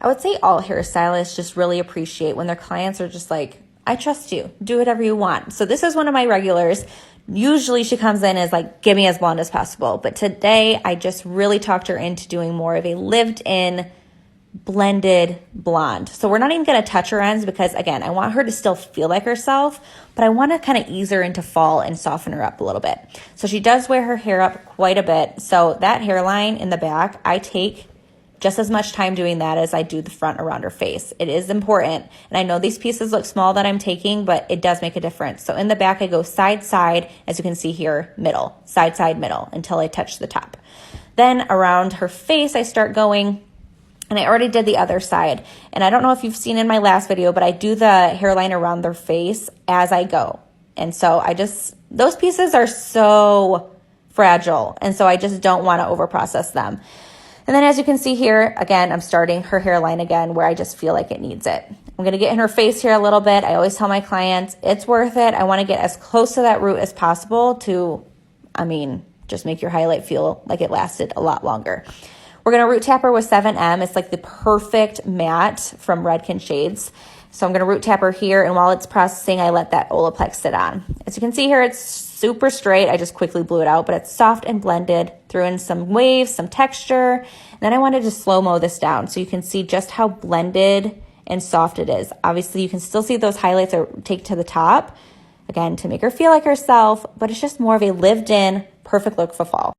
I would say all hairstylists just really appreciate when their clients are just like, I trust you, do whatever you want. So this is one of my regulars. Usually she comes in as like, give me as blonde as possible. But today I just really talked her into doing more of a lived-in blended blonde. So we're not even going to touch her ends because, again, I want her to still feel like herself, but I want to kind of ease her into fall and soften her up a little bit. So she does wear her hair up quite a bit. So that hairline in the back, I take just as much time doing that as I do the front around her face. It is important. And I know these pieces look small that I'm taking, but it does make a difference. So in the back, I go side, side, as you can see here, middle, side, side, middle, until I touch the top. Then around her face, I start going, and I already did the other side. And I don't know if you've seen in my last video, but I do the hairline around their face as I go. And so those pieces are so fragile. And so I just don't want to overprocess them. And then as you can see here, again, I'm starting her hairline again where I just feel like it needs it. I'm going to get in her face here a little bit. I always tell my clients, it's worth it. I want to get as close to that root as possible to, just make your highlight feel like it lasted a lot longer. We're going to root tap her with 7M. It's like the perfect matte from Redken Shades. So I'm going to root tap her here, and while it's processing, I let that Olaplex sit on. As you can see here, it's super straight. I just quickly blew it out, but it's soft and blended. Threw in some waves, some texture. And then I wanted to slow-mo this down so you can see just how blended and soft it is. Obviously, you can still see those highlights are take to the top, again, to make her feel like herself, but it's just more of a lived-in, perfect look for fall.